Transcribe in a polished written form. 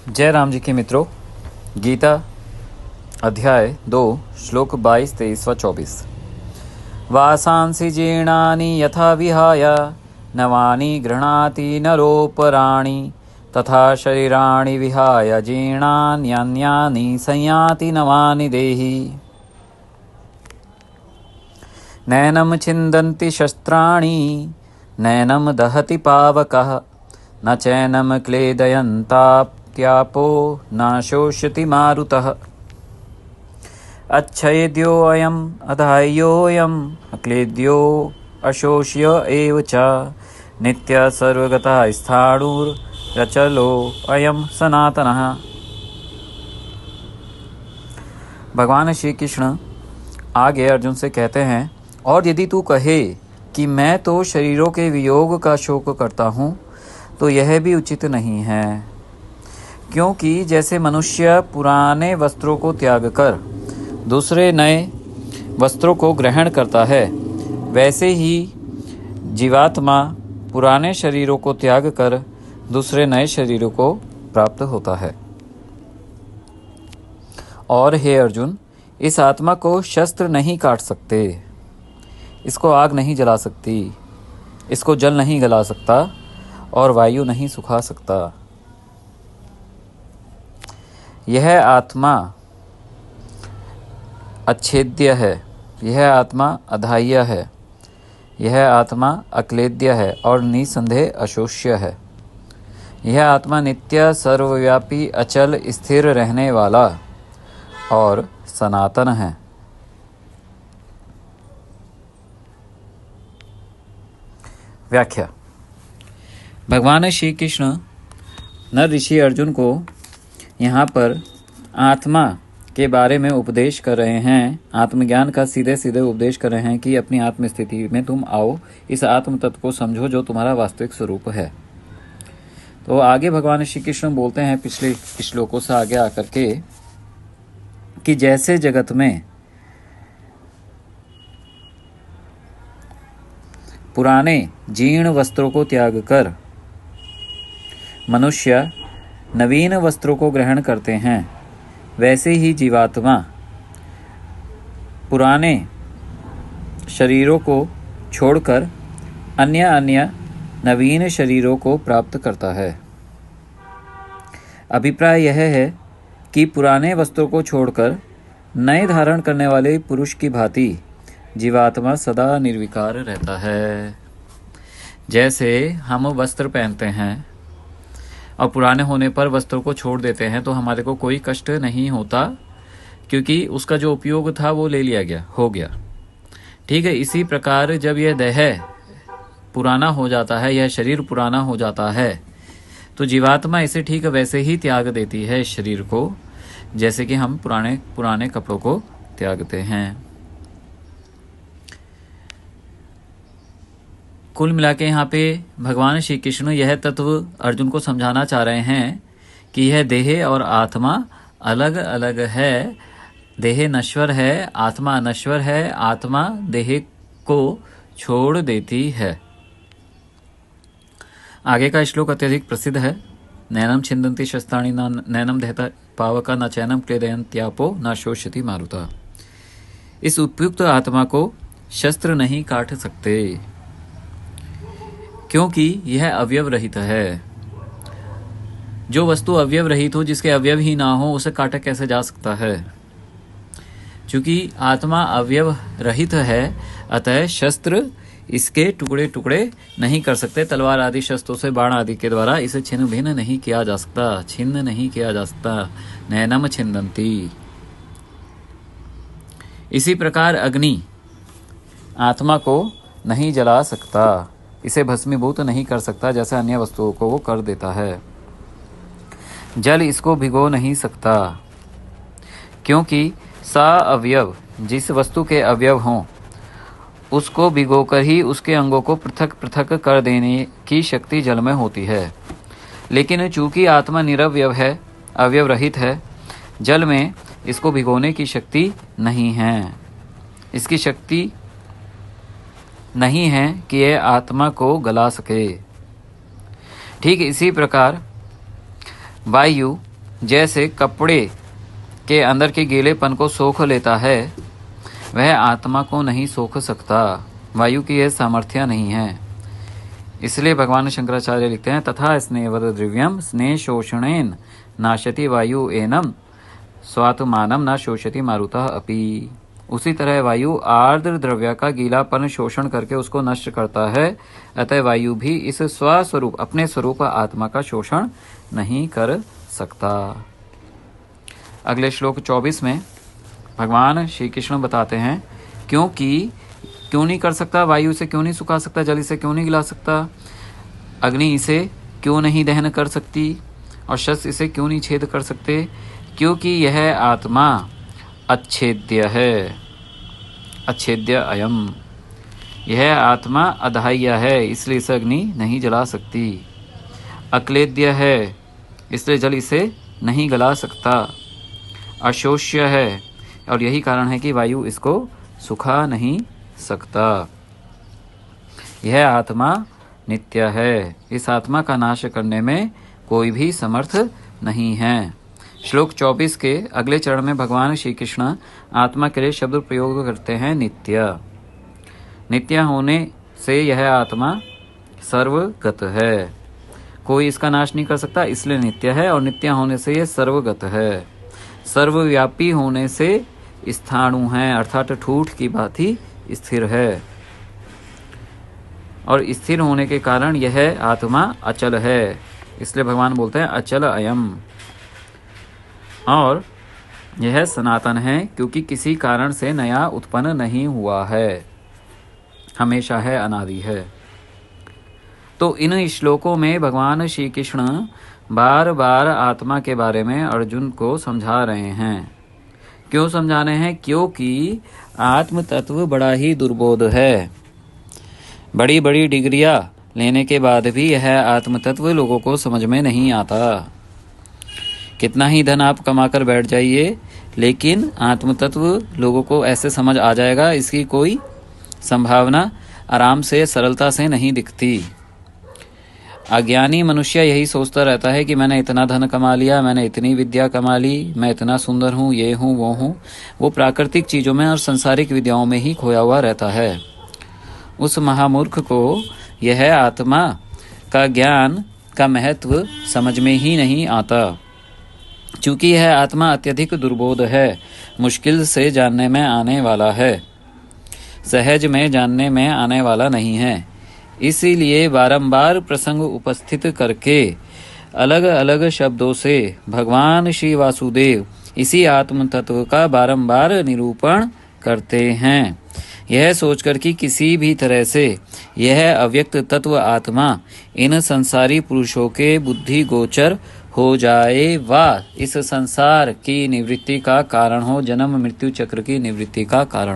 जय राम जी के मित्रों, गीता अध्याय 2 श्लोक 22, 23 व 24। वासांसि जीर्णानि यथा विहाय नवानि गृह्णाति नरोपराणि तथा शरीराणि विहाय जीर्णान्यान्यानि संयाति नवानि देहि। नैनं छिन्दन्ति शस्त्राणि नैनं दहति पावकः न चैनं क्लेदयन्ताप्त्यापो न शोष्यति मारुतः। अच्छेद्योऽयम् अधाह्योऽयम् अक्लेद्यो अशोष्य एव च नित्यः सर्वगतः स्थाणुरचलो अयम् सनातनः। भगवान श्री कृष्ण आगे अर्जुन से कहते हैं, और यदि तू कहे कि मैं तो शरीरों के वियोग का शोक करता हूँ तो यह भी उचित नहीं है, क्योंकि जैसे मनुष्य पुराने वस्त्रों को त्याग कर दूसरे नए वस्त्रों को ग्रहण करता है, वैसे ही जीवात्मा पुराने शरीरों को त्याग कर दूसरे नए शरीरों को प्राप्त होता है। और हे अर्जुन, इस आत्मा को शस्त्र नहीं काट सकते, इसको आग नहीं जला सकती, इसको जल नहीं गला सकता और वायु नहीं सुखा सकता। यह आत्मा अच्छेद्य है, यह आत्मा अधाह्य है, यह आत्मा अक्लेद्य है और निसंदेह अशोष्य है। यह आत्मा नित्य सर्वव्यापी अचल स्थिर रहने वाला और सनातन है। व्याख्या। भगवान श्री कृष्ण नर ऋषि अर्जुन को यहाँ पर आत्मा के बारे में उपदेश कर रहे हैं, आत्मज्ञान का सीधे सीधे उपदेश कर रहे हैं कि अपनी आत्म स्थिति में तुम आओ, इस आत्म तत्व को समझो जो तुम्हारा वास्तविक स्वरूप है। तो आगे भगवान श्री कृष्ण बोलते हैं पिछले श्लोकों से आगे आकर के कि जैसे जगत में पुराने जीर्ण वस्त्रों को त्याग कर मनुष्य नवीन वस्त्रों को ग्रहण करते हैं, वैसे ही जीवात्मा पुराने शरीरों को छोड़कर अन्य नवीन शरीरों को प्राप्त करता है। अभिप्राय यह है कि पुराने वस्त्रों को छोड़कर नए धारण करने वाले पुरुष की भांति जीवात्मा सदा निर्विकार रहता है। जैसे हम वस्त्र पहनते हैं और पुराने होने पर वस्त्रों को छोड़ देते हैं तो हमारे को कोई कष्ट नहीं होता, क्योंकि उसका जो उपयोग था वो ले लिया गया, हो गया। ठीक है, इसी प्रकार जब यह देह पुराना हो जाता है, यह शरीर पुराना हो जाता है, तो जीवात्मा इसे ठीक वैसे ही त्याग देती है शरीर को, जैसे कि हम पुराने कपड़ों को त्यागते हैं। कुल मिला के यहाँ पे भगवान श्री कृष्ण यह तत्व अर्जुन को समझाना चाह रहे हैं कि यह देह और आत्मा अलग अलग है। देह नश्वर है, आत्मा अनश्वर है। आत्मा देह को छोड़ देती है। आगे का श्लोक अत्यधिक प्रसिद्ध है। नैनम छिन्दन्ति शस्त्राणि नैनम दहता पावका न चैनम क्लेदयन्त्यापो न शोष्यति मारुतः। इस उपयुक्त आत्मा को शस्त्र नहीं काट सकते, क्योंकि यह अवयव रहित है। जो वस्तु अवयव रहित हो, जिसके अवयव ही ना हो, उसे काटा कैसे जा सकता है? चूंकि आत्मा अवयव रहित है, अतः शस्त्र इसके टुकड़े टुकड़े नहीं कर सकते। तलवार आदि शस्त्रों से, बाण आदि के द्वारा इसे छिन्न भिन्न नहीं किया जा सकता, छिन्न नहीं किया जा सकता। नैनम छिन्दन्ति। इसी प्रकार अग्नि आत्मा को नहीं जला सकता, इसे भस्मीभूत नहीं कर सकता जैसे अन्य वस्तुओं को वो कर देता है। जल इसको भिगो नहीं सकता, क्योंकि सा अवयव जिस वस्तु के अवयव हों उसको भिगोकर ही उसके अंगों को पृथक पृथक कर देने की शक्ति जल में होती है। लेकिन चूंकि आत्मा निरवयव है, अवयव रहित है, जल में इसको भिगोने की शक्ति नहीं है। इसकी शक्ति नहीं है कि यह आत्मा को गला सके। ठीक इसी प्रकार वायु जैसे कपड़े के अंदर के गीलेपन को सोख लेता है, वह आत्मा को नहीं सोख सकता। वायु की यह सामर्थ्य नहीं है। इसलिए भगवान शंकराचार्य लिखते हैं, तथा स्नेहवद द्रव्यम स्नेह शोषणेन नाशति वायु एनम स्वात्मानम न शोषति मारुतः अपि। उसी तरह वायु आर्द्र द्रव्य का गीलापन शोषण करके उसको नष्ट करता है, अतः वायु भी इस स्वस्वरूप अपने स्वरूप आत्मा का शोषण नहीं कर सकता। अगले श्लोक 24 में भगवान श्री कृष्ण बताते हैं, क्यों नहीं कर सकता, वायु से क्यों नहीं सुखा सकता, जल इसे क्यों नहीं गिला सकता, अग्नि इसे क्यों नहीं दहन कर सकती, और शस्त्र इसे क्यों नहीं छेद कर सकते, क्योंकि यह आत्मा अच्छेद्य है। अच्छेद्य अयम, यह आत्मा अधाह्य है, इसलिए इसे अग्नि नहीं जला सकती। अक्लेद्य है, इसलिए जल इसे नहीं गला सकता। अशोष्य है, और यही कारण है कि वायु इसको सुखा नहीं सकता। यह आत्मा नित्य है, इस आत्मा का नाश करने में कोई भी समर्थ नहीं है। श्लोक 24 के अगले चरण में भगवान श्री कृष्ण आत्मा के लिए शब्द प्रयोग करते हैं, नित्य। नित्य होने से यह आत्मा सर्वगत है, कोई इसका नाश नहीं कर सकता, इसलिए नित्य है, और नित्य होने से यह सर्वगत है। सर्वव्यापी होने से स्थाणु है, अर्थात ठूठ की भांति स्थिर है, और स्थिर होने के कारण यह आत्मा अचल है, इसलिए भगवान बोलते हैं अचल अयम। और यह सनातन है, क्योंकि किसी कारण से नया उत्पन्न नहीं हुआ है, हमेशा है, अनादि है। तो इन श्लोकों में भगवान श्री कृष्ण बार बार आत्मा के बारे में अर्जुन को समझा रहे हैं। क्यों समझा रहे हैं? क्योंकि आत्म तत्व बड़ा ही दुर्बोध है। बड़ी बड़ी डिग्रियां लेने के बाद भी यह आत्म तत्व लोगों को समझ में नहीं आता। कितना ही धन आप कमा कर बैठ जाइए, लेकिन आत्म तत्व लोगों को ऐसे समझ आ जाएगा, इसकी कोई संभावना आराम से सरलता से नहीं दिखती। अज्ञानी मनुष्य यही सोचता रहता है कि मैंने इतना धन कमा लिया, मैंने इतनी विद्या कमा ली, मैं इतना सुंदर हूँ, ये हूँ, वो हूँ। वो प्राकृतिक चीज़ों में और सांसारिक विद्याओं में ही खोया हुआ रहता है। उस महामूर्ख को यह आत्मा का ज्ञान का महत्व समझ में ही नहीं आता। चूँकि यह आत्मा अत्यधिक दुर्बोध है, मुश्किल से जानने में आने वाला है, सहज में जानने में आने वाला नहीं है। इसीलिए बारंबार प्रसंग उपस्थित करके अलग अलग शब्दों से भगवान श्री वासुदेव इसी आत्म तत्व का बारंबार निरूपण करते हैं, यह सोचकर कि किसी भी तरह से यह अव्यक्त तत्व आत्मा इन संसारी पुरुषों के बुद्धि गोचर हो जाए व इस संसार की निवृत्ति का कारण हो, जन्म मृत्यु चक्र की निवृत्ति का कारण।